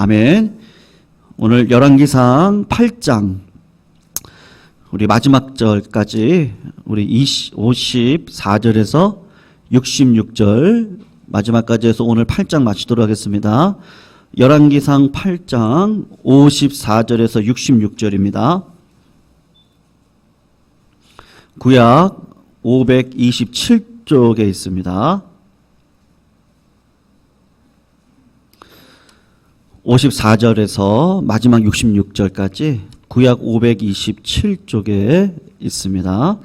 아멘. 오늘 열왕기상 8장 우리 마지막 절까지 우리 54절에서 66절 마지막까지 해서 오늘 8장 마치도록 하겠습니다. 열왕기상 8장 54절에서 66절입니다. 구약 527쪽에 있습니다. 54절에서 마지막 66절까지 구약 527쪽에 있습니다.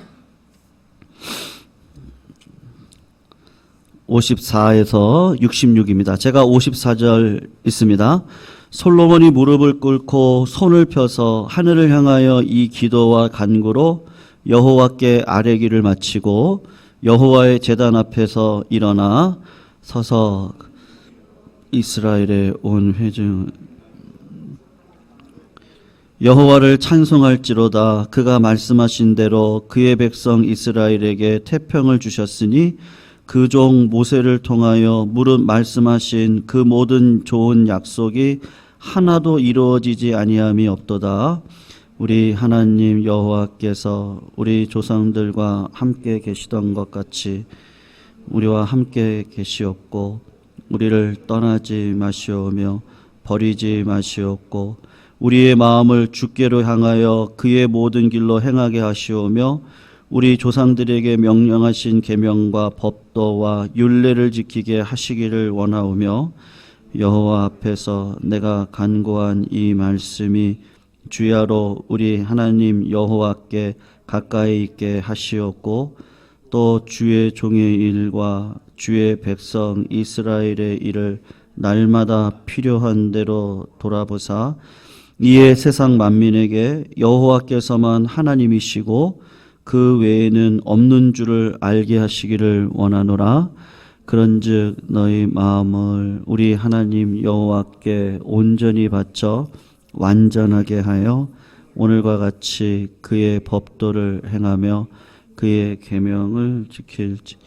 54에서 66입니다. 제가 54절 있습니다. 솔로몬이 무릎을 꿇고 손을 펴서 하늘을 향하여 이 기도와 간구로 여호와께 아뢰기를 마치고 여호와의 제단 앞에서 일어나 서서 이스라엘의 온 회중 여호와를 찬송할지로다. 그가 말씀하신 대로 그의 백성 이스라엘에게 태평을 주셨으니 그 종 모세를 통하여 무릇 말씀하신 그 모든 좋은 약속이 하나도 이루어지지 아니함이 없도다. 우리 하나님 여호와께서 우리 조상들과 함께 계시던 것 같이 우리와 함께 계시옵고 우리를 떠나지 마시오며 버리지 마시옵고 우리의 마음을 주께로 향하여 그의 모든 길로 행하게 하시오며 우리 조상들에게 명령하신 계명과 법도와 율례를 지키게 하시기를 원하오며 여호와 앞에서 내가 간구한 이 말씀이 주야로 우리 하나님 여호와께 가까이 있게 하시옵고 또 주의 종의 일과 주의 백성 이스라엘의 일을 날마다 필요한 대로 돌아보사 이에 세상 만민에게 여호와께서만 하나님이시고 그 외에는 없는 줄을 알게 하시기를 원하노라. 그런즉 너희 마음을 우리 하나님 여호와께 온전히 바쳐 완전하게 하여 오늘과 같이 그의 법도를 행하며 그의 계명을 지킬지.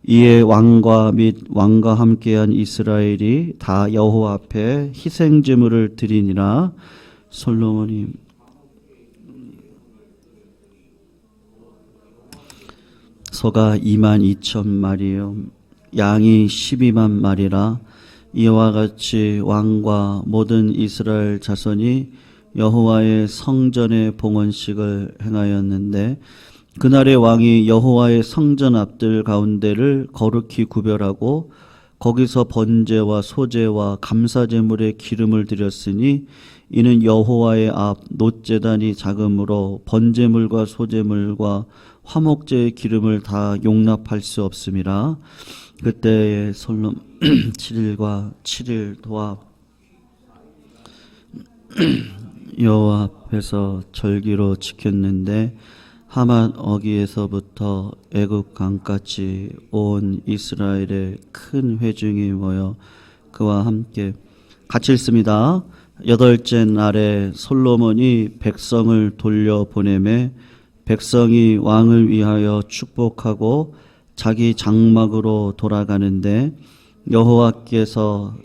이에 왕과 및 왕과 함께한 이스라엘이 다 여호와 앞에 희생 제물을 드리니라. 솔로몬이 소가 22,000마리요 양이 12만 마리라. 이와 같이 왕과 모든 이스라엘 자손이 여호와의 성전의 봉헌식을 행하였는데 그날의 왕이 여호와의 성전 앞들 가운데를 거룩히 구별하고 거기서 번제와 소제와 감사제물의 기름을 드렸으니 이는 여호와의 앞 놋제단이 작으므로 번제물과 소제물과 화목제의 기름을 다 용납할 수 없음이라. 그때에 솔로몬 7일과 7일 도합 여호와 앞에서 절기로 지켰는데 하맛 어기에서부터 애굽 강까지 온 이스라엘의 큰 회중이 모여 그와 함께 같이 읽습니다. 8째 날에 솔로몬이 백성을 돌려보내매 백성이 왕을 위하여 축복하고 자기 장막으로 돌아가는데 여호와께서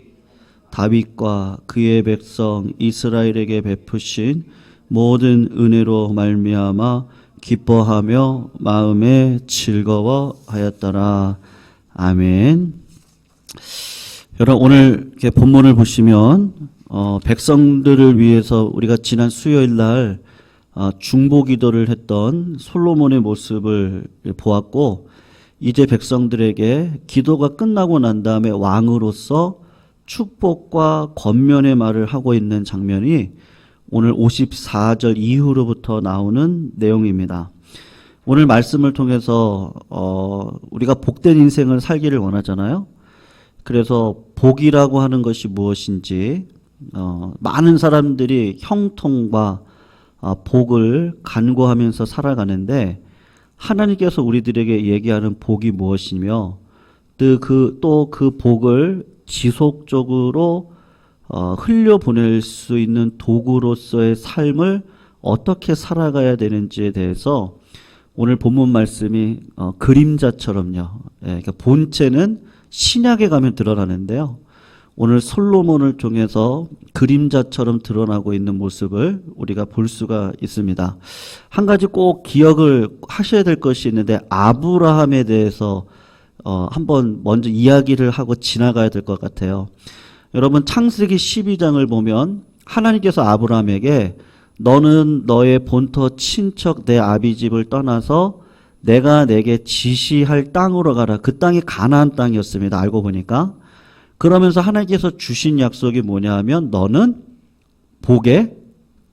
다윗과 그의 백성 이스라엘에게 베푸신 모든 은혜로 말미암아 기뻐하며 마음에 즐거워하였더라. 아멘. 여러분 오늘 이렇게 본문을 보시면 백성들을 위해서 우리가 지난 수요일 날 중보기도를 했던 솔로몬의 모습을 보았고 이제 백성들에게 기도가 끝나고 난 다음에 왕으로서 축복과 권면의 말을 하고 있는 장면이 오늘 54절 이후로부터 나오는 내용입니다. 오늘 말씀을 통해서 우리가 복된 인생을 살기를 원하잖아요. 그래서 복이라고 하는 것이 무엇인지 많은 사람들이 형통과 복을 간구하면서 살아가는데 하나님께서 우리들에게 얘기하는 복이 무엇이며 또 그 복을 지속적으로 흘려보낼 수 있는 도구로서의 삶을 어떻게 살아가야 되는지에 대해서 오늘 본문 말씀이 그림자처럼요. 그러니까 본체는 신약에 가면 드러나는데요. 오늘 솔로몬을 통해서 그림자처럼 드러나고 있는 모습을 우리가 볼 수가 있습니다. 한 가지 꼭 기억을 하셔야 될 것이 있는데, 아브라함에 대해서 한번 먼저 이야기를 하고 지나가야 될 것 같아요. 여러분, 창세기 12장을 보면 하나님께서 아브라함에게 너는 너의 본토 친척 내 아비집을 떠나서 내가 내게 지시할 땅으로 가라. 그 땅이 가나안 땅이었습니다. 알고 보니까. 그러면서 하나님께서 주신 약속이 뭐냐 하면 너는 복의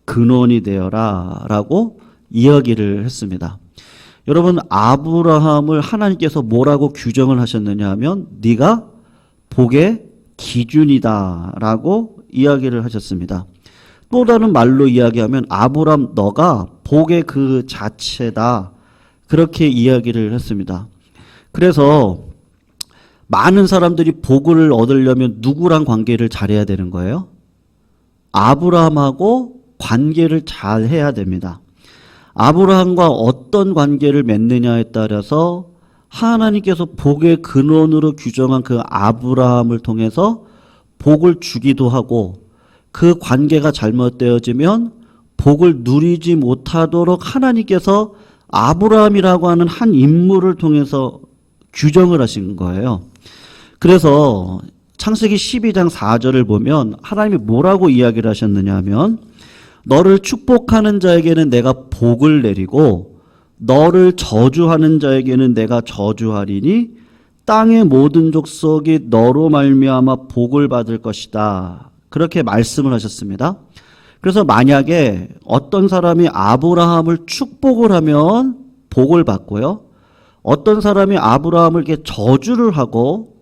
근원이 되어라 라고 이야기를 했습니다. 여러분, 아브라함을 하나님께서 뭐라고 규정을 하셨느냐 하면 네가 복의 기준이다 라고 이야기를 하셨습니다. 또 다른 말로 이야기하면 아브라함 너가 복의 그 자체다, 그렇게 이야기를 했습니다. 그래서 많은 사람들이 복을 얻으려면 누구랑 관계를 잘해야 되는 거예요? 아브라함하고 관계를 잘 해야 됩니다. 아브라함과 어떤 관계를 맺느냐에 따라서 하나님께서 복의 근원으로 규정한 그 아브라함을 통해서 복을 주기도 하고, 그 관계가 잘못되어지면 복을 누리지 못하도록 하나님께서 아브라함이라고 하는 한 인물을 통해서 규정을 하신 거예요. 그래서 창세기 12장 4절을 보면 하나님이 뭐라고 이야기를 하셨느냐 하면 너를 축복하는 자에게는 내가 복을 내리고 너를 저주하는 자에게는 내가 저주하리니 땅의 모든 족속이 너로 말미암아 복을 받을 것이다. 그렇게 말씀을 하셨습니다. 그래서 만약에 어떤 사람이 아브라함을 축복을 하면 복을 받고요, 어떤 사람이 아브라함을 이렇게 저주를 하고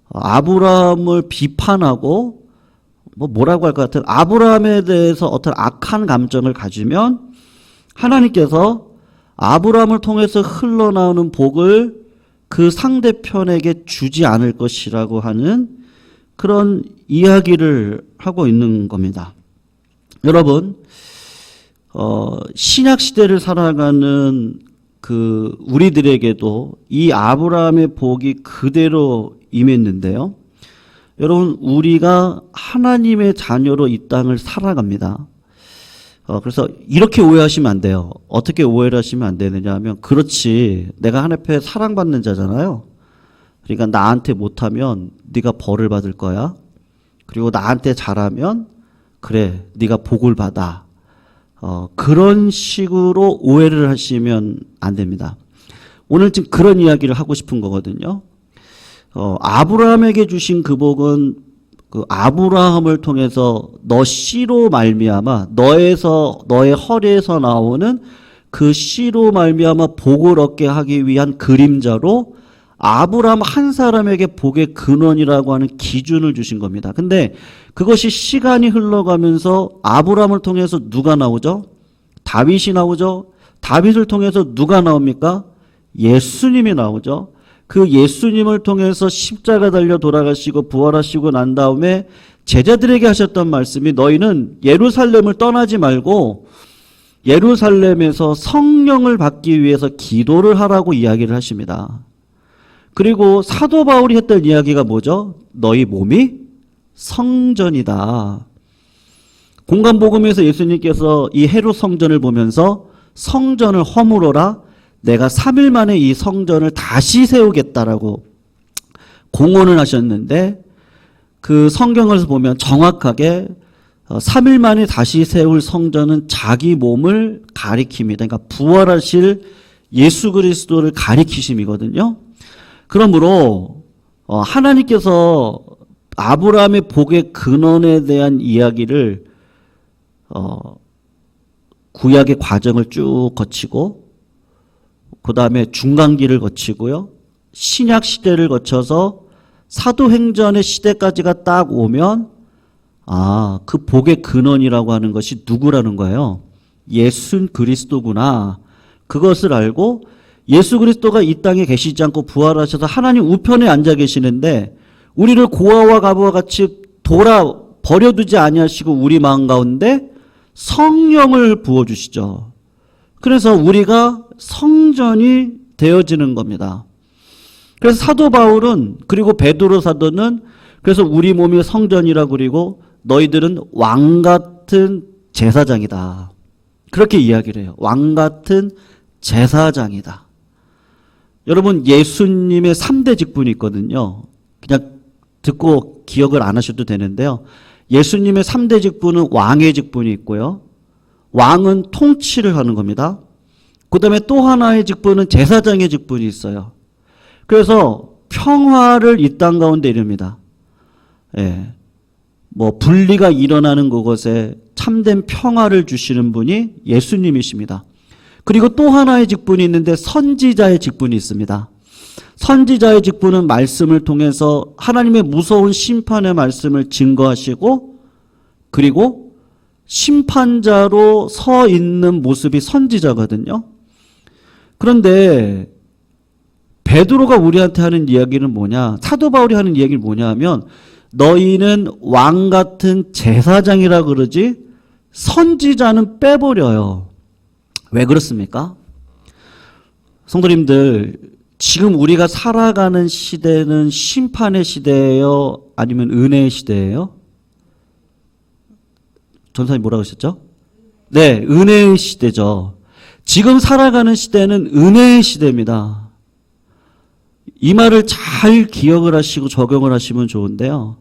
아브라함을 비판하고 뭐라고 할 것 같은 아브라함에 대해서 어떤 악한 감정을 가지면 하나님께서 아브라함을 통해서 흘러나오는 복을 그 상대편에게 주지 않을 것이라고 하는 그런 이야기를 하고 있는 겁니다. 여러분, 신약 시대를 살아가는 우리들에게도 이 아브라함의 복이 그대로 임했는데요. 여러분, 우리가 하나님의 자녀로 이 땅을 살아갑니다. 그래서 이렇게 오해하시면 안 돼요. 어떻게 오해를 하시면 안 되느냐 하면, 그렇지, 내가 하나님 앞에 사랑받는 자잖아요. 그러니까 나한테 못하면 네가 벌을 받을 거야. 그리고 나한테 잘하면 그래, 네가 복을 받아. 그런 식으로 오해를 하시면 안 됩니다. 오늘 지금 그런 이야기를 하고 싶은 거거든요. 아브라함에게 주신 그 복은 그 아브라함을 통해서 너 씨로 말미암아 너의 허리에서 나오는 그 씨로 말미암아 복을 얻게 하기 위한 그림자로 아브라함 한 사람에게 복의 근원이라고 하는 기준을 주신 겁니다. 근데 그것이 시간이 흘러가면서 아브라함을 통해서 누가 나오죠? 다윗이 나오죠? 다윗을 통해서 누가 나옵니까? 예수님이 나오죠. 그 예수님을 통해서 십자가 달려 돌아가시고 부활하시고 난 다음에 제자들에게 하셨던 말씀이 너희는 예루살렘을 떠나지 말고 예루살렘에서 성령을 받기 위해서 기도를 하라고 이야기를 하십니다. 그리고 사도 바울이 했던 이야기가 뭐죠? 너희 몸이 성전이다. 공간복음에서 예수님께서 이 헤롯 성전을 보면서 성전을 허물어라, 내가 3일 만에 이 성전을 다시 세우겠다라고 공언을 하셨는데, 그 성경을 보면 정확하게 3일 만에 다시 세울 성전은 자기 몸을 가리킵니다. 그러니까 부활하실 예수 그리스도를 가리키심이거든요. 그러므로 하나님께서 아브라함의 복의 근원에 대한 이야기를 구약의 과정을 쭉 거치고 그 다음에 중간기를 거치고요, 신약 시대를 거쳐서 사도행전의 시대까지가 딱 오면 그 복의 근원이라고 하는 것이 누구라는 거예요? 예수 그리스도구나. 그것을 알고 예수 그리스도가 이 땅에 계시지 않고 부활하셔서 하나님 우편에 앉아 계시는데 우리를 고아와 가부와 같이 버려두지 아니하시고 우리 마음 가운데 성령을 부어주시죠. 그래서 우리가 성전이 되어지는 겁니다. 그래서 사도 바울은, 그리고 베드로 사도는 그래서 우리 몸이 성전이라 그리고 너희들은 왕 같은 제사장이다. 그렇게 이야기를 해요. 왕 같은 제사장이다. 여러분, 예수님의 3대 직분이 있거든요. 그냥 듣고 기억을 안 하셔도 되는데요. 예수님의 3대 직분은 왕의 직분이 있고요. 왕은 통치를 하는 겁니다. 그 다음에 또 하나의 직분은 제사장의 직분이 있어요. 그래서 평화를 이 땅 가운데 이룹니다. 예. 뭐 분리가 일어나는 그곳에 참된 평화를 주시는 분이 예수님이십니다. 그리고 또 하나의 직분이 있는데 선지자의 직분이 있습니다. 선지자의 직분은 말씀을 통해서 하나님의 무서운 심판의 말씀을 증거하시고 그리고 심판자로 서 있는 모습이 선지자거든요. 그런데 베드로가 우리한테 하는 이야기는 뭐냐? 사도 바울이 하는 이야기는 뭐냐 하면 너희는 왕 같은 제사장이라 그러지 선지자는 빼버려요. 왜 그렇습니까? 성도님들, 지금 우리가 살아가는 시대는 심판의 시대예요? 아니면 은혜의 시대예요? 전사님 뭐라고 하셨죠? 네, 은혜의 시대죠. 지금 살아가는 시대는 은혜의 시대입니다. 이 말을 잘 기억을 하시고 적용을 하시면 좋은데요.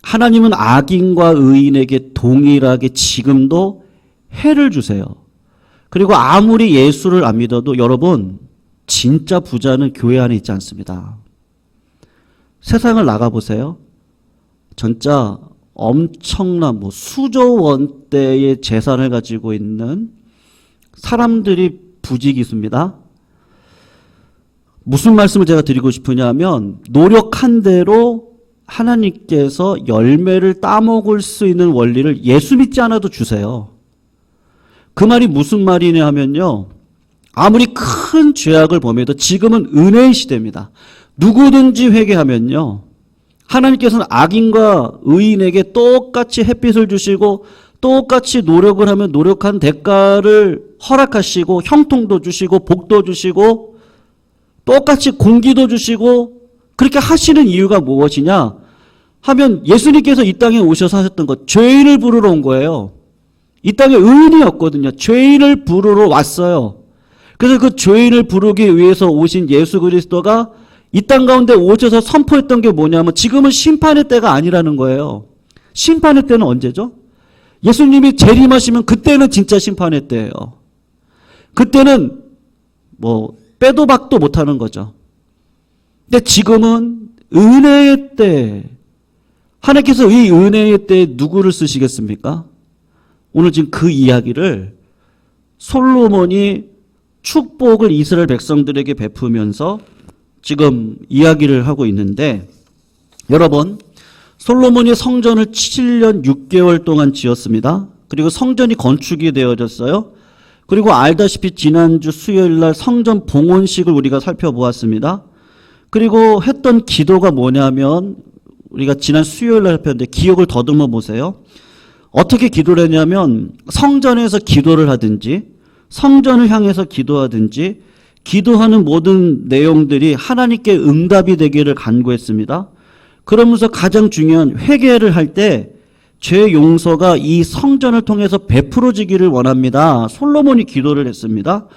하나님은 악인과 의인에게 동일하게 지금도 해를 주세요. 그리고 아무리 예수를 안 믿어도 여러분, 진짜 부자는 교회 안에 있지 않습니다. 세상을 나가보세요. 진짜 엄청난 수조 원대의 재산을 가지고 있는 사람들이 부지기수입니다. 무슨 말씀을 제가 드리고 싶으냐면 노력한 대로 하나님께서 열매를 따먹을 수 있는 원리를 예수 믿지 않아도 주세요. 그 말이 무슨 말이냐 하면요. 아무리 큰 죄악을 범해도 지금은 은혜의 시대입니다. 누구든지 회개하면요. 하나님께서는 악인과 의인에게 똑같이 햇빛을 주시고 똑같이 노력을 하면 노력한 대가를 허락하시고 형통도 주시고 복도 주시고 똑같이 공기도 주시고 그렇게 하시는 이유가 무엇이냐 하면 예수님께서 이 땅에 오셔서 하셨던 것, 죄인을 부르러 온 거예요. 이 땅에 의인이 없거든요. 죄인을 부르러 왔어요. 그래서 그 죄인을 부르기 위해서 오신 예수 그리스도가 이 땅 가운데 오셔서 선포했던 게 뭐냐면 지금은 심판의 때가 아니라는 거예요. 심판의 때는 언제죠? 예수님이 재림하시면 그때는 진짜 심판의 때예요. 그때는 빼도 박도 못하는 거죠. 근데 지금은 은혜의 때, 하나님께서 이 은혜의 때에 누구를 쓰시겠습니까? 오늘 지금 그 이야기를 솔로몬이 축복을 이스라엘 백성들에게 베푸면서 지금 이야기를 하고 있는데, 여러분, 솔로몬이 성전을 7년 6개월 동안 지었습니다. 그리고 성전이 건축이 되어졌어요. 그리고 알다시피 지난주 수요일 날 성전 봉헌식을 우리가 살펴보았습니다. 그리고 했던 기도가 뭐냐면 우리가 지난 수요일 날 살폈는데 기억을 더듬어 보세요. 어떻게 기도를 했냐면 성전에서 기도를 하든지 성전을 향해서 기도하든지 기도하는 모든 내용들이 하나님께 응답이 되기를 간구했습니다. 그러면서 가장 중요한 회개를 할 때 죄 용서가 이 성전을 통해서 베풀어지기를 원합니다. 솔로몬이 기도를 했습니다.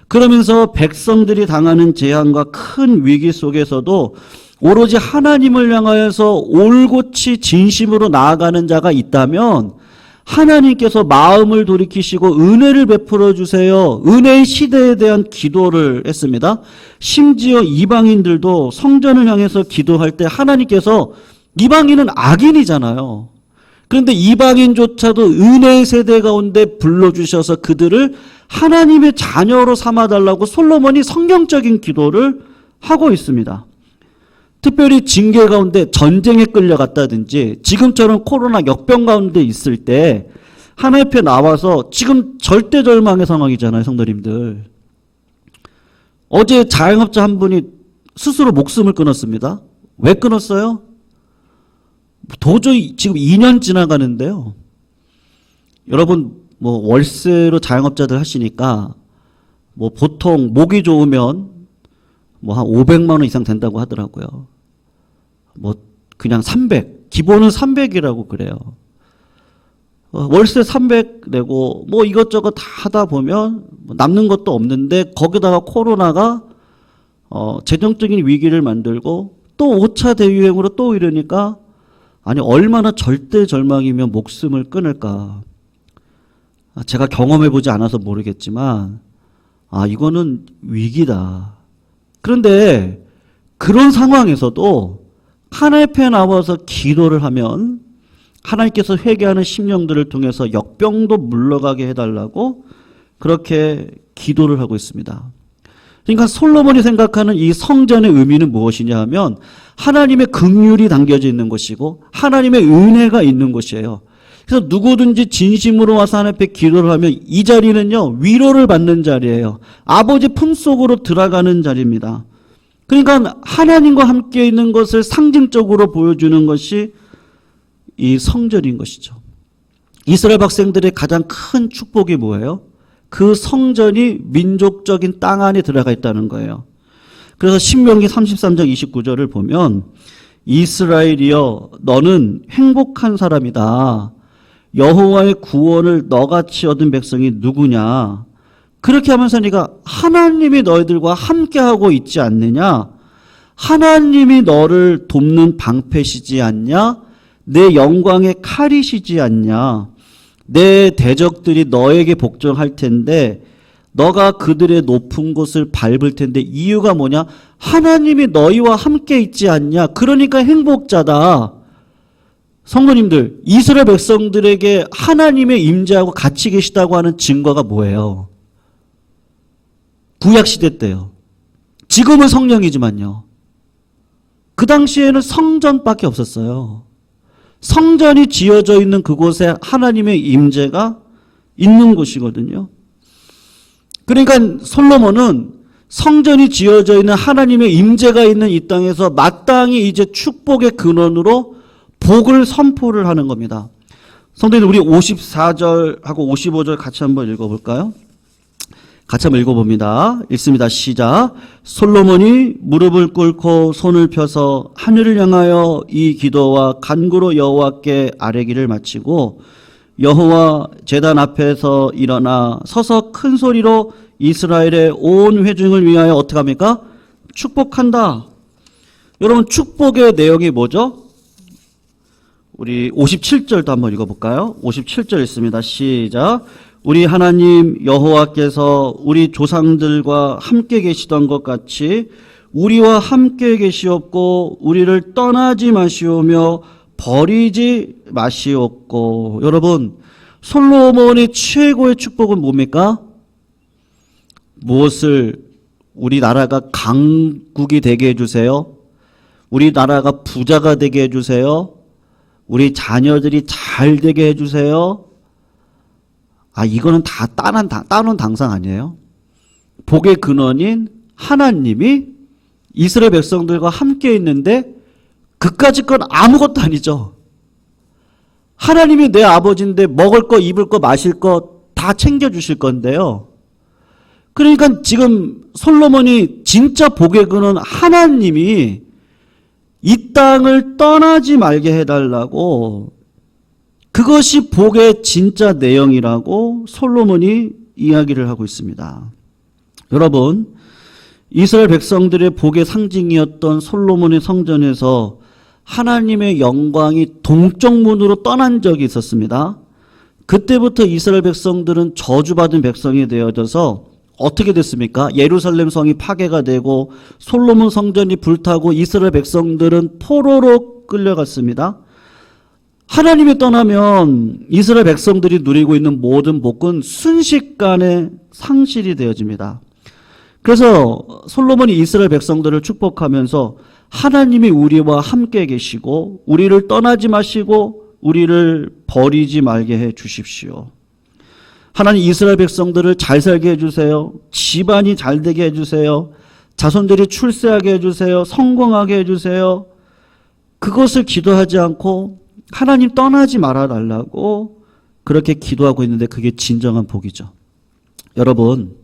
그러면서 백성들이 당하는 재앙과 큰 위기 속에서도 오로지 하나님을 향하여서 올곧이 진심으로 나아가는 자가 있다면 하나님께서 마음을 돌이키시고 은혜를 베풀어 주세요. 은혜의 시대에 대한 기도를 했습니다. 심지어 이방인들도 성전을 향해서 기도할 때 하나님께서, 이방인은 악인이잖아요. 그런데 이방인조차도 은혜의 세대 가운데 불러주셔서 그들을 하나님의 자녀로 삼아달라고 솔로몬이 성경적인 기도를 하고 있습니다. 특별히 징계 가운데 전쟁에 끌려갔다든지 지금처럼 코로나 역병 가운데 있을 때 하나님 앞에 나와서 지금 절대절망의 상황이잖아요, 성도님들. 어제 자영업자 한 분이 스스로 목숨을 끊었습니다. 왜 끊었어요? 도저히 지금 2년 지나가는데요. 여러분 월세로 자영업자들 하시니까 보통 목이 좋으면 한 500만 원 이상 된다고 하더라고요. 뭐 그냥 300, 기본은 300이라고 그래요. 월세 300 내고 뭐 이것저것 다 하다 보면 남는 것도 없는데 거기다가 코로나가 재정적인 위기를 만들고 또 5차 대유행으로 또 이러니까 아니 얼마나 절대절망이면 목숨을 끊을까. 제가 경험해보지 않아서 모르겠지만 이거는 위기다. 그런데 그런 상황에서도 하나님 앞에 나와서 기도를 하면 하나님께서 회개하는 심령들을 통해서 역병도 물러가게 해달라고 그렇게 기도를 하고 있습니다. 그러니까 솔로몬이 생각하는 이 성전의 의미는 무엇이냐 하면 하나님의 긍휼이 담겨져 있는 것이고 하나님의 은혜가 있는 것이에요. 그래서 누구든지 진심으로 와서 하나님 앞에 기도를 하면 이 자리는요, 위로를 받는 자리예요. 아버지 품속으로 들어가는 자리입니다. 그러니까 하나님과 함께 있는 것을 상징적으로 보여주는 것이 이 성전인 것이죠. 이스라엘 백성들의 가장 큰 축복이 뭐예요? 그 성전이 민족적인 땅 안에 들어가 있다는 거예요. 그래서 신명기 33장 29절을 보면 이스라엘이여 너는 행복한 사람이다. 여호와의 구원을 너같이 얻은 백성이 누구냐. 그렇게 하면서 네가 하나님이 너희들과 함께하고 있지 않느냐. 하나님이 너를 돕는 방패시지 않냐. 내 영광의 칼이시지 않냐. 내 대적들이 너에게 복종할 텐데 너가 그들의 높은 곳을 밟을 텐데 이유가 뭐냐? 하나님이 너희와 함께 있지 않냐. 그러니까 행복자다. 성도님들, 이스라엘 백성들에게 하나님의 임재하고 같이 계시다고 하는 증거가 뭐예요? 구약시대 때요. 지금은 성령이지만요. 그 당시에는 성전밖에 없었어요. 성전이 지어져 있는 그곳에 하나님의 임재가 있는 곳이거든요. 그러니까 솔로몬은 성전이 지어져 있는 하나님의 임재가 있는 이 땅에서 마땅히 이제 축복의 근원으로 복을 선포를 하는 겁니다. 성도님, 우리 54절하고 55절 같이 한번 읽어볼까요? 같이 한번 읽어봅니다. 읽습니다. 시작. 솔로몬이 무릎을 꿇고 손을 펴서 하늘을 향하여 이 기도와 간구로 여호와께 아뢰기를 마치고 여호와 제단 앞에서 일어나 서서 큰 소리로 이스라엘의 온 회중을 위하여 어떻게 합니까? 축복한다. 여러분, 축복의 내용이 뭐죠? 우리 57절도 한번 읽어볼까요? 57절 있습니다. 시작. 우리 하나님 여호와께서 우리 조상들과 함께 계시던 것 같이 우리와 함께 계시옵고 우리를 떠나지 마시오며 버리지 마시옵고. 여러분, 솔로몬의 최고의 축복은 뭡니까? 무엇을? 우리나라가 강국이 되게 해주세요. 우리나라가 부자가 되게 해주세요. 우리 자녀들이 잘 되게 해주세요. 이거는 다 따놓은 당상 아니에요? 복의 근원인 하나님이 이스라엘 백성들과 함께 있는데 그까짓 건 아무것도 아니죠. 하나님이 내 아버지인데 먹을 거, 입을 거, 마실 거 다 챙겨주실 건데요. 그러니까 지금 솔로몬이 진짜 복의 근원 하나님이 이 땅을 떠나지 말게 해달라고, 그것이 복의 진짜 내용이라고 솔로몬이 이야기를 하고 있습니다. 여러분, 이스라엘 백성들의 복의 상징이었던 솔로몬의 성전에서 하나님의 영광이 동쪽문으로 떠난 적이 있었습니다. 그때부터 이스라엘 백성들은 저주받은 백성이 되어져서 어떻게 됐습니까? 예루살렘 성이 파괴가 되고 솔로몬 성전이 불타고 이스라엘 백성들은 포로로 끌려갔습니다. 하나님이 떠나면 이스라엘 백성들이 누리고 있는 모든 복은 순식간에 상실이 되어집니다. 그래서 솔로몬이 이스라엘 백성들을 축복하면서 하나님이 우리와 함께 계시고 우리를 떠나지 마시고 우리를 버리지 말게 해 주십시오. 하나님, 이스라엘 백성들을 잘 살게 해주세요. 집안이 잘 되게 해주세요. 자손들이 출세하게 해주세요. 성공하게 해주세요. 그것을 기도하지 않고 하나님 떠나지 말아달라고 그렇게 기도하고 있는데 그게 진정한 복이죠. 여러분,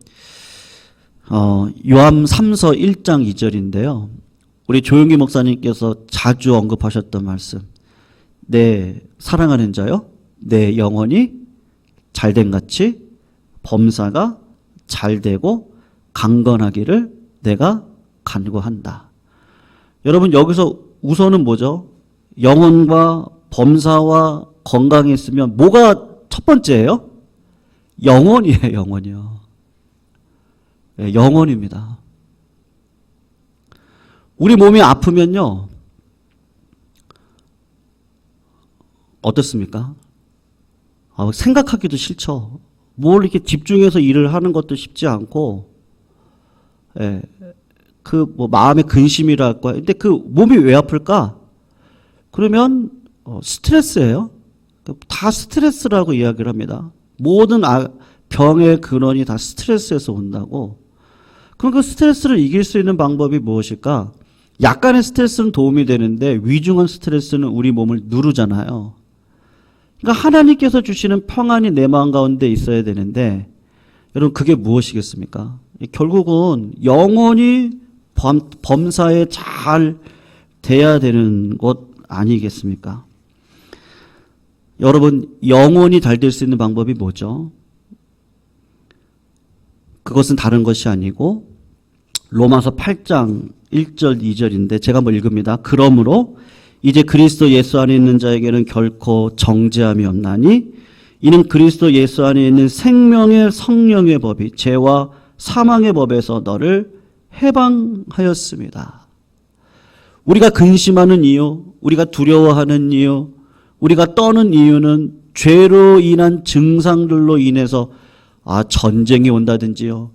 요한 3서 1장 2절인데요. 우리 조용기 목사님께서 자주 언급하셨던 말씀. 내 사랑하는 자요, 내 영혼이 잘된 같이 범사가 잘되고 강건하기를 내가 간구한다. 여러분, 여기서 우선은 뭐죠? 영혼과 범사와 건강이 있으면 뭐가 첫 번째예요? 영혼이에요, 영혼이요. 네, 영혼입니다. 우리 몸이 아프면요, 어떻습니까? 생각하기도 싫죠. 뭘 이렇게 집중해서 일을 하는 것도 쉽지 않고, 예, 마음의 근심이랄까. 근데 그 몸이 왜 아플까? 그러면, 스트레스예요. 다 스트레스라고 이야기를 합니다. 모든 병의 근원이 다 스트레스에서 온다고. 그럼 그 스트레스를 이길 수 있는 방법이 무엇일까? 약간의 스트레스는 도움이 되는데 위중한 스트레스는 우리 몸을 누르잖아요. 그러니까 하나님께서 주시는 평안이 내 마음 가운데 있어야 되는데, 여러분, 그게 무엇이겠습니까? 결국은 영혼이 범사에 잘 돼야 되는 것 아니겠습니까? 여러분, 영혼이 잘 될 수 있는 방법이 뭐죠? 그것은 다른 것이 아니고 로마서 8장 1절 2절인데 제가 한번 읽습니다. 그러므로 이제 그리스도 예수 안에 있는 자에게는 결코 정죄함이 없나니 이는 그리스도 예수 안에 있는 생명의 성령의 법이 죄와 사망의 법에서 너를 해방하였습니다. 우리가 근심하는 이유, 우리가 두려워하는 이유, 우리가 떠는 이유는 죄로 인한 증상들로 인해서 전쟁이 온다든지요,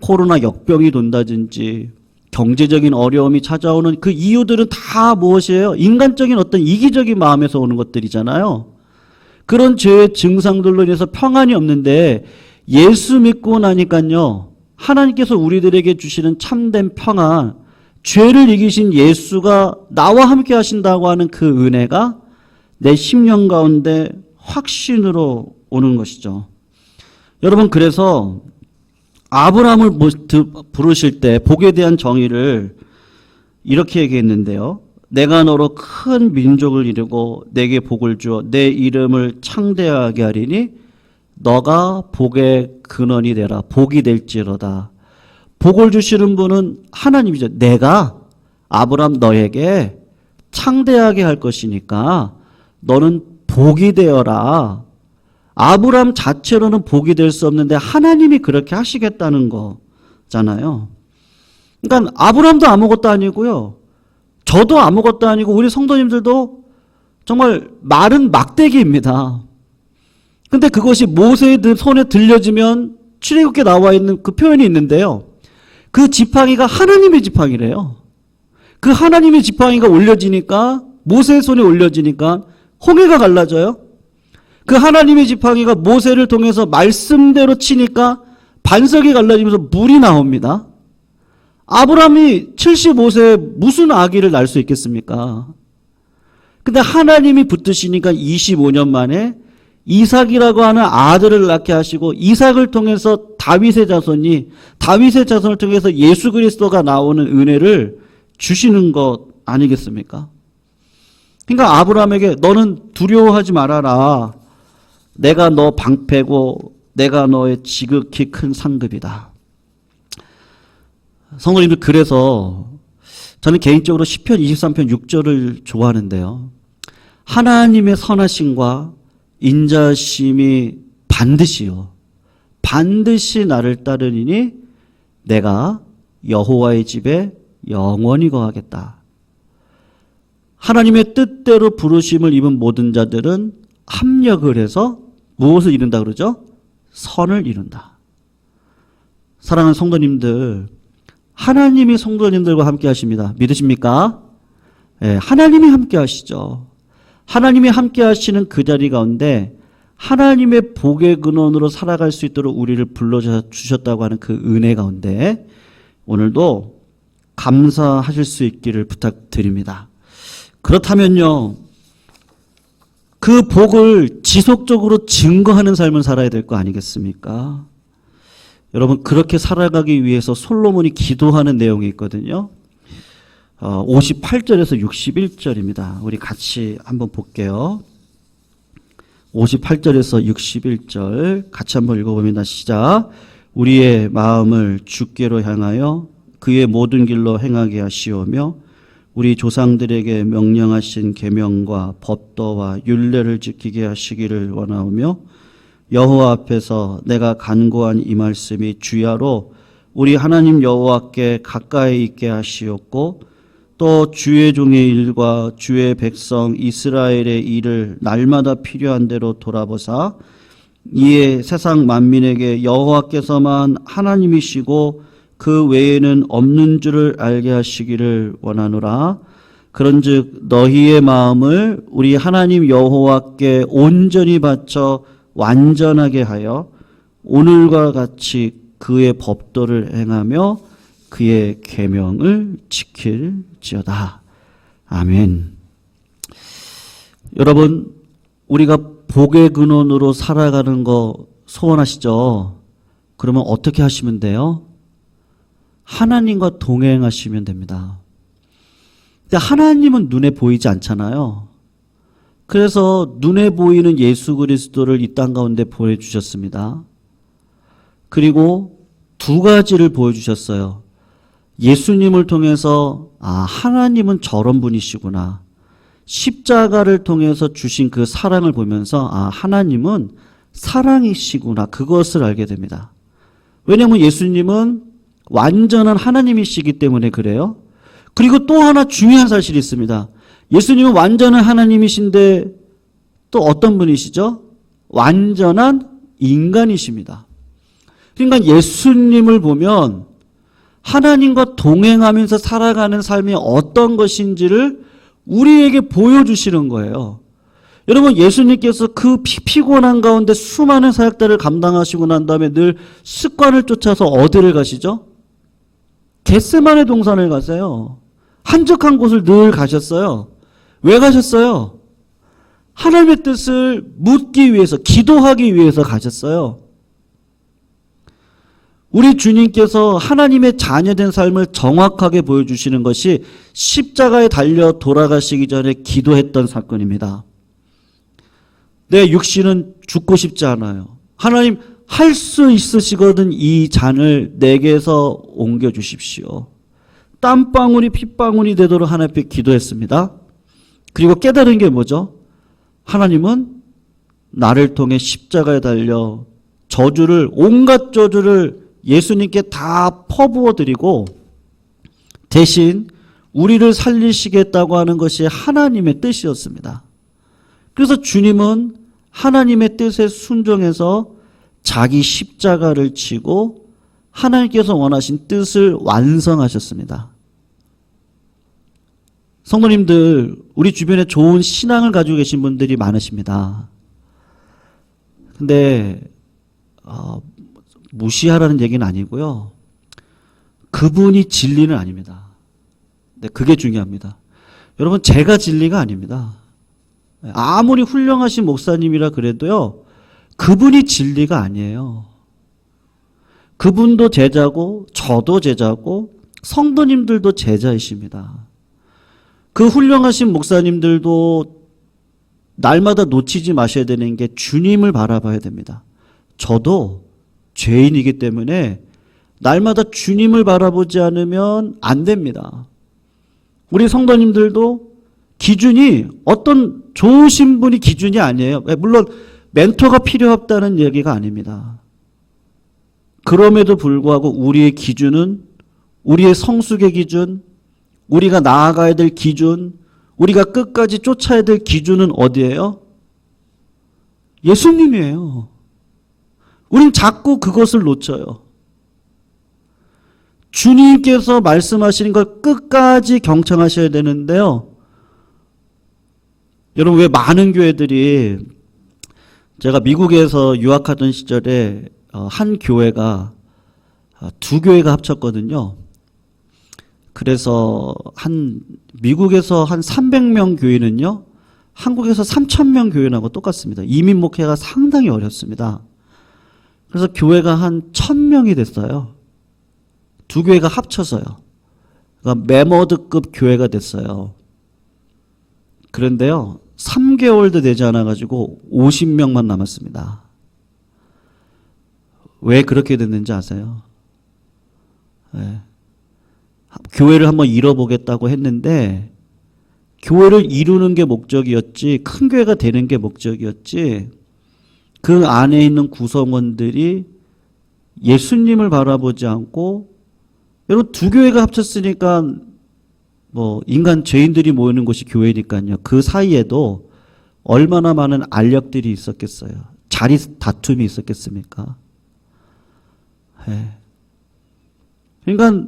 코로나 역병이 돈다든지, 경제적인 어려움이 찾아오는 그 이유들은 다 무엇이에요? 인간적인 어떤 이기적인 마음에서 오는 것들이잖아요. 그런 죄의 증상들로 인해서 평안이 없는데 예수 믿고 나니까요, 하나님께서 우리들에게 주시는 참된 평안, 죄를 이기신 예수가 나와 함께 하신다고 하는 그 은혜가 내 심령 가운데 확신으로 오는 것이죠. 여러분, 그래서 아브라함을 부르실 때 복에 대한 정의를 이렇게 얘기했는데요. 내가 너로 큰 민족을 이루고 내게 복을 주어 내 이름을 창대하게 하리니 너가 복의 근원이 되라. 복이 될지로다. 복을 주시는 분은 하나님이죠. 내가 아브라함 너에게 창대하게 할 것이니까 너는 복이 되어라. 아브라함 자체로는 복이 될 수 없는데 하나님이 그렇게 하시겠다는 거잖아요. 그러니까 아브라함도 아무것도 아니고요, 저도 아무것도 아니고 우리 성도님들도 정말 마른 막대기입니다. 근데 그것이 모세의 손에 들려지면 출애굽기에 나와 있는 그 표현이 있는데요, 그 지팡이가 하나님의 지팡이래요. 그 하나님의 지팡이가 올려지니까, 모세의 손에 올려지니까 홍해가 갈라져요. 그 하나님의 지팡이가 모세를 통해서 말씀대로 치니까 반석이 갈라지면서 물이 나옵니다. 아브라함이 75세에 무슨 아기를 낳을 수 있겠습니까? 근데 하나님이 붙드시니까 25년 만에 이삭이라고 하는 아들을 낳게 하시고, 이삭을 통해서 다윗의 자손을 통해서 예수 그리스도가 나오는 은혜를 주시는 것 아니겠습니까? 그러니까 아브라함에게 너는 두려워하지 말아라. 내가 너 방패고 내가 너의 지극히 큰 상급이다. 성도님들, 그래서 저는 개인적으로 시편 23편 6절을 좋아하는데요. 하나님의 선하심과 인자심이 반드시 나를 따르리니 내가 여호와의 집에 영원히 거하겠다. 하나님의 뜻대로 부르심을 입은 모든 자들은 합력을 해서 무엇을 이룬다 그러죠? 선을 이룬다. 사랑하는 성도님들, 하나님이 성도님들과 함께 하십니다. 믿으십니까? 네, 하나님이 함께 하시죠. 하나님이 함께 하시는 그 자리 가운데 하나님의 복의 근원으로 살아갈 수 있도록 우리를 불러주셨다고 하는 그 은혜 가운데 오늘도 감사하실 수 있기를 부탁드립니다. 그렇다면요, 그 복을 지속적으로 증거하는 삶을 살아야 될 거 아니겠습니까? 여러분, 그렇게 살아가기 위해서 솔로몬이 기도하는 내용이 있거든요. 58절에서 61절입니다. 우리 같이 한번 볼게요. 58절에서 61절 같이 한번 읽어봅니다. 시작. 우리의 마음을 주께로 향하여 그의 모든 길로 행하게 하시오며 우리 조상들에게 명령하신 계명과 법도와 율례를 지키게 하시기를 원하오며 여호와 앞에서 내가 간구한 이 말씀이 주야로 우리 하나님 여호와께 가까이 있게 하시옵고 또 주의 종의 일과 주의 백성 이스라엘의 일을 날마다 필요한 대로 돌아보사 이에 세상 만민에게 여호와께서만 하나님이시고 그 외에는 없는 줄을 알게 하시기를 원하노라. 그런즉 너희의 마음을 우리 하나님 여호와께 온전히 바쳐 완전하게 하여 오늘과 같이 그의 법도를 행하며 그의 계명을 지킬지어다. 아멘. 여러분, 우리가 복의 근원으로 살아가는 거 소원하시죠? 그러면 어떻게 하시면 돼요? 하나님과 동행하시면 됩니다. 근데 하나님은 눈에 보이지 않잖아요. 그래서 눈에 보이는 예수 그리스도를 이 땅 가운데 보내주셨습니다. 그리고 두 가지를 보여주셨어요. 예수님을 통해서 하나님은 저런 분이시구나. 십자가를 통해서 주신 그 사랑을 보면서 하나님은 사랑이시구나. 그것을 알게 됩니다. 왜냐하면 예수님은 완전한 하나님이시기 때문에 그래요. 그리고 또 하나 중요한 사실이 있습니다. 예수님은 완전한 하나님이신데 또 어떤 분이시죠? 완전한 인간이십니다. 그러니까 예수님을 보면 하나님과 동행하면서 살아가는 삶이 어떤 것인지를 우리에게 보여주시는 거예요. 여러분, 예수님께서 그 피곤한 가운데 수많은 사역들을 감당하시고 난 다음에 늘 습관을 쫓아서 어디를 가시죠? 겟세마네 동산을 가세요. 한적한 곳을 늘 가셨어요. 왜 가셨어요? 하나님의 뜻을 묻기 위해서, 기도하기 위해서 가셨어요. 우리 주님께서 하나님의 자녀된 삶을 정확하게 보여주시는 것이 십자가에 달려 돌아가시기 전에 기도했던 사건입니다. 내 육신은 죽고 싶지 않아요. 하나님, 할 수 있으시거든 이 잔을 내게서 옮겨주십시오. 땀방울이 핏방울이 되도록 하나님 앞에 기도했습니다. 그리고 깨달은 게 뭐죠? 하나님은 나를 통해 십자가에 달려 온갖 저주를 예수님께 다 퍼부어 드리고 대신 우리를 살리시겠다고 하는 것이 하나님의 뜻이었습니다. 그래서 주님은 하나님의 뜻에 순종해서 자기 십자가를 지고 하나님께서 원하신 뜻을 완성하셨습니다. 성도님들, 우리 주변에 좋은 신앙을 가지고 계신 분들이 많으십니다. 근데 무시하라는 얘기는 아니고요. 그분이 진리는 아닙니다. 네, 그게 중요합니다. 여러분, 제가 진리가 아닙니다. 아무리 훌륭하신 목사님이라 그래도요, 그분이 진리가 아니에요. 그분도 제자고, 저도 제자고, 성도님들도 제자이십니다. 그 훌륭하신 목사님들도 날마다 놓치지 마셔야 되는 게 주님을 바라봐야 됩니다. 저도 죄인이기 때문에 날마다 주님을 바라보지 않으면 안 됩니다. 우리 성도님들도 기준이 어떤 좋으신 분이 기준이 아니에요. 물론 멘토가 필요 없다는 얘기가 아닙니다. 그럼에도 불구하고 우리의 기준은, 우리의 성숙의 기준, 우리가 나아가야 될 기준, 우리가 끝까지 쫓아야 될 기준은 어디예요? 예수님이에요. 우린 자꾸 그것을 놓쳐요. 주님께서 말씀하시는 걸 끝까지 경청하셔야 되는데요. 여러분, 왜 많은 교회들이, 제가 미국에서 유학하던 시절에 한 교회가 두 교회가 합쳤거든요. 그래서 미국에서 한 300명 교회는요, 한국에서 3,000명 교회하고 똑같습니다. 이민 목회가 상당히 어렵습니다. 그래서 교회가 한 1,000명이 됐어요. 두 교회가 합쳐서요. 그러니까 메머드급 교회가 됐어요. 그런데요, 3개월도 되지 않아가지고 50명만 남았습니다. 왜 그렇게 됐는지 아세요? 네. 교회를 한번 이뤄보겠다고 했는데 교회를 이루는 게 목적이었지, 큰 교회가 되는 게 목적이었지, 그 안에 있는 구성원들이 예수님을 바라보지 않고, 여러분 두 교회가 합쳤으니까 뭐 인간 죄인들이 모이는 곳이 교회니까요. 그 사이에도 얼마나 많은 알력들이 있었겠어요. 자리 다툼이 있었겠습니까? 네. 그러니까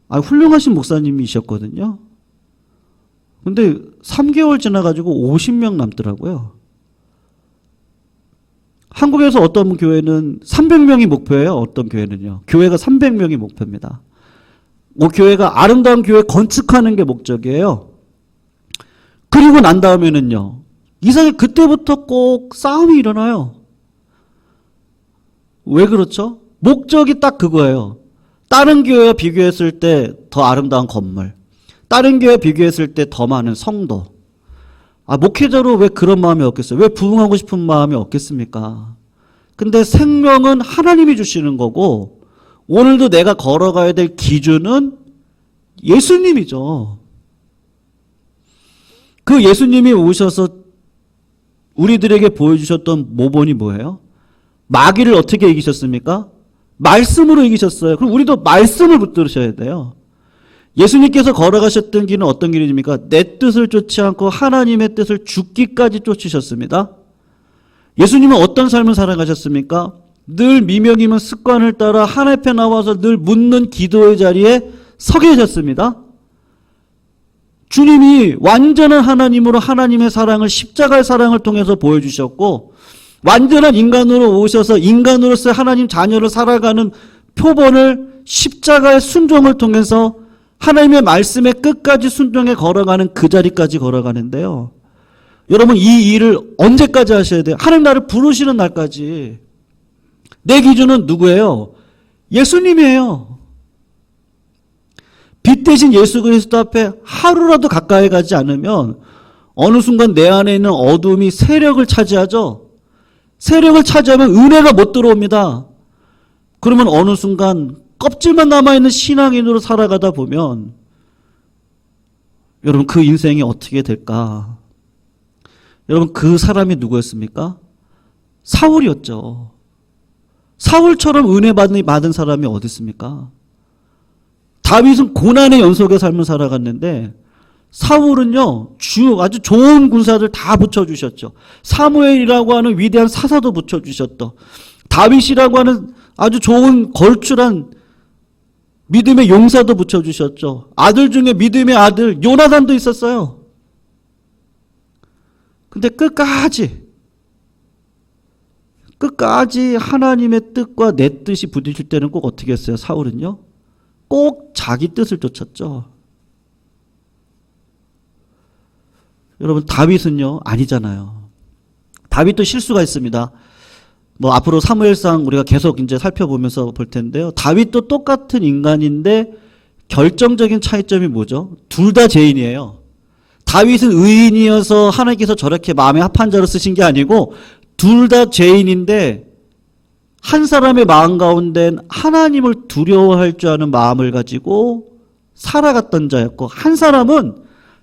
훌륭하신 목사님이셨거든요. 근데 3개월 지나가지고 50명 남더라고요. 한국에서 어떤 교회는 300명이 목표예요. 어떤 교회는요. 교회가 300명이 목표입니다. 교회가 아름다운 교회 건축하는 게 목적이에요. 그리고 난 다음에는요, 이상하게 그때부터 꼭 싸움이 일어나요. 왜 그렇죠? 목적이 딱 그거예요. 다른 교회와 비교했을 때 더 아름다운 건물, 다른 교회와 비교했을 때 더 많은 성도. 목회자로 왜 그런 마음이 없겠어요? 왜 부흥하고 싶은 마음이 없겠습니까? 근데 생명은 하나님이 주시는 거고, 오늘도 내가 걸어가야 될 기준은 예수님이죠. 그 예수님이 오셔서 우리들에게 보여주셨던 모본이 뭐예요? 마귀를 어떻게 이기셨습니까? 말씀으로 이기셨어요. 그럼 우리도 말씀을 붙들으셔야 돼요. 예수님께서 걸어가셨던 길은 어떤 길입니까? 내 뜻을 쫓지 않고 하나님의 뜻을 죽기까지 쫓으셨습니다. 예수님은 어떤 삶을 살아가셨습니까? 늘 미명이면 습관을 따라 하나님 앞에 나와서 늘 묻는 기도의 자리에 서 계셨습니다. 주님이 완전한 하나님으로 하나님의 사랑을, 십자가의 사랑을 통해서 보여주셨고, 완전한 인간으로 오셔서 인간으로서 하나님 자녀를 살아가는 표본을 십자가의 순종을 통해서 하나님의 말씀에 끝까지 순종해 걸어가는 그 자리까지 걸어가는데요. 여러분, 이 일을 언제까지 하셔야 돼요? 하나님 나를 부르시는 날까지. 내 기준은 누구예요? 예수님이에요. 빛 대신 예수 그리스도 앞에 하루라도 가까이 가지 않으면 어느 순간 내 안에 있는 어둠이 세력을 차지하죠. 세력을 차지하면 은혜가 못 들어옵니다. 그러면 어느 순간 껍질만 남아있는 신앙인으로 살아가다 보면 여러분 그 인생이 어떻게 될까? 여러분 그 사람이 누구였습니까? 사울이었죠. 사울처럼 은혜 받은 사람이 어디 있습니까? 다윗은 고난의 연속의 삶을 살아갔는데 사울은요, 아주 좋은 군사들 다 붙여주셨죠. 사무엘이라고 하는 위대한 사사도 붙여주셨죠. 다윗이라고 하는 아주 좋은 걸출한 믿음의 용사도 붙여주셨죠. 아들 중에 믿음의 아들 요나단도 있었어요. 근데 끝까지 하나님의 뜻과 내 뜻이 부딪힐 때는 꼭 어떻게 했어요? 사울은요, 꼭 자기 뜻을 쫓았죠. 여러분 다윗은요 아니잖아요. 다윗도 실수가 있습니다. 뭐 앞으로 사무엘상 우리가 계속 이제 살펴보면서 볼 텐데요. 다윗도 똑같은 인간인데 결정적인 차이점이 뭐죠? 둘 다 죄인이에요. 다윗은 의인이어서 하나님께서 저렇게 마음에 합한 자로 쓰신 게 아니고 둘 다 죄인인데 한 사람의 마음 가운데는 하나님을 두려워할 줄 아는 마음을 가지고 살아갔던 자였고, 한 사람은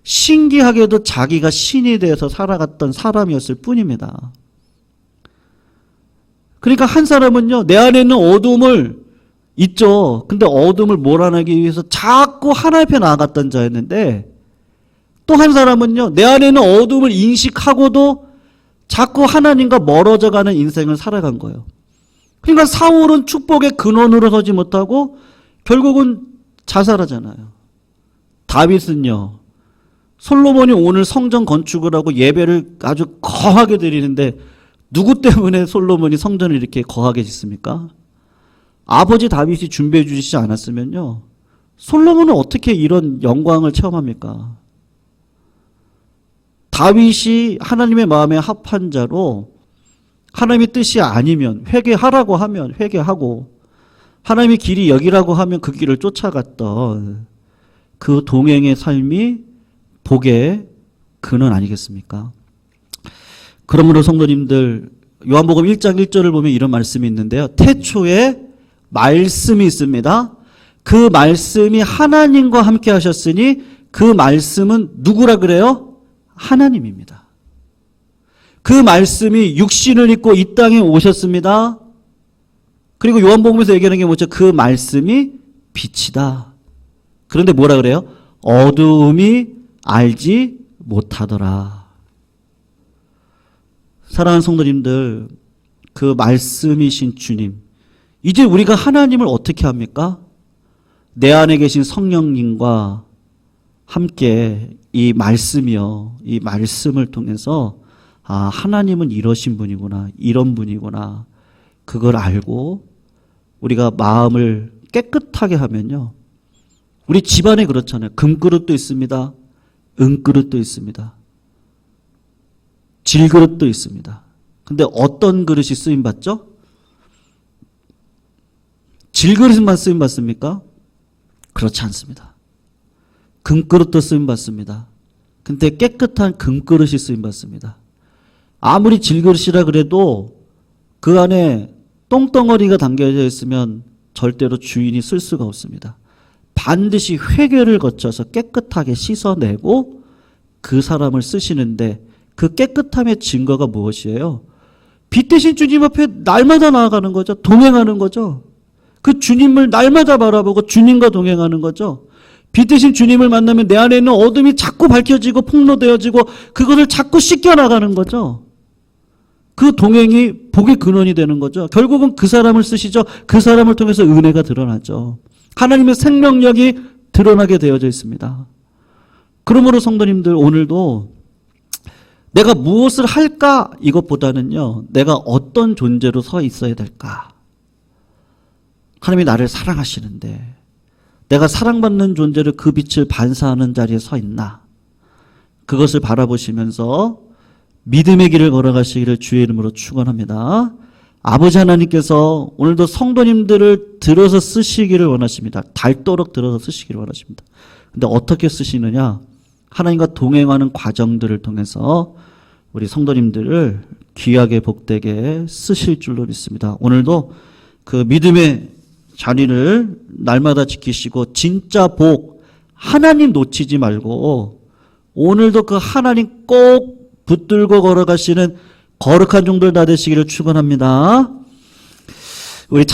신기하게도 자기가 신이 되어서 살아갔던 사람이었을 뿐입니다. 그러니까 한 사람은요, 내 안에 있는 어둠을 있죠. 근데 어둠을 몰아내기 위해서 자꾸 하나님 앞에 나아갔던 자였는데, 또 한 사람은요, 내 안에 있는 어둠을 인식하고도 자꾸 하나님과 멀어져 가는 인생을 살아간 거예요. 그러니까 사울은 축복의 근원으로 서지 못하고 결국은 자살하잖아요. 다윗은요, 솔로몬이 오늘 성전 건축을 하고 예배를 아주 거하게 드리는데 누구 때문에 솔로몬이 성전을 이렇게 거하게 짓습니까? 아버지 다윗이 준비해 주시지 않았으면요, 솔로몬은 어떻게 이런 영광을 체험합니까? 다윗이 하나님의 마음에 합한 자로 하나님의 뜻이 아니면 회개하라고 하면 회개하고 하나님의 길이 여기라고 하면 그 길을 쫓아갔던, 그 동행의 삶이 복의 근원 아니겠습니까? 그러므로 성도님들, 요한복음 1장 1절을 보면 이런 말씀이 있는데요. 태초에 말씀이 있습니다. 그 말씀이 하나님과 함께 하셨으니 그 말씀은 누구라 그래요? 하나님입니다. 그 말씀이 육신을 입고 이 땅에 오셨습니다. 그리고 요한복음에서 얘기하는 게 뭐죠? 그 말씀이 빛이다. 그런데 뭐라 그래요? 어두움이 알지 못하더라. 사랑하는 성도님들, 그 말씀이신 주님, 이제 우리가 하나님을 어떻게 합니까? 내 안에 계신 성령님과 함께 이 말씀이요, 이 말씀을 통해서 아, 하나님은 이러신 분이구나, 이런 분이구나, 그걸 알고 우리가 마음을 깨끗하게 하면요, 우리 집안에 그렇잖아요. 금그릇도 있습니다. 은그릇도 있습니다. 질그릇도 있습니다. 근데 어떤 그릇이 쓰임받죠? 질그릇만 쓰임받습니까? 그렇지 않습니다. 금그릇도 쓰임받습니다. 근데 깨끗한 금그릇이 쓰임받습니다. 아무리 질그릇이라 그래도 그 안에 똥덩어리가 담겨져 있으면 절대로 주인이 쓸 수가 없습니다. 반드시 회개를 거쳐서 깨끗하게 씻어내고 그 사람을 쓰시는데 그 깨끗함의 증거가 무엇이에요? 빛 대신 주님 앞에 날마다 나아가는 거죠. 동행하는 거죠. 그 주님을 날마다 바라보고 주님과 동행하는 거죠. 빛 대신 주님을 만나면 내 안에 있는 어둠이 자꾸 밝혀지고 폭로되어지고 그것을 자꾸 씻겨나가는 거죠. 그 동행이 복의 근원이 되는 거죠. 결국은 그 사람을 쓰시죠. 그 사람을 통해서 은혜가 드러나죠. 하나님의 생명력이 드러나게 되어져 있습니다. 그러므로 성도님들, 오늘도 내가 무엇을 할까 이것보다는요, 내가 어떤 존재로 서 있어야 될까. 하나님이 나를 사랑하시는데 내가 사랑받는 존재로 그 빛을 반사하는 자리에 서 있나, 그것을 바라보시면서 믿음의 길을 걸어가시기를 주의 이름으로 축원합니다. 아버지 하나님께서 오늘도 성도님들을 들어서 쓰시기를 원하십니다. 닳도록 들어서 쓰시기를 원하십니다. 근데 어떻게 쓰시느냐? 하나님과 동행하는 과정들을 통해서 우리 성도님들을 귀하게 복되게 쓰실 줄로 믿습니다. 오늘도 그 믿음의 자리를 날마다 지키시고 진짜 복, 하나님 놓치지 말고 오늘도 그 하나님 꼭 붙들고 걸어가시는 거룩한 종들 다 되시기를 축원합니다. 우리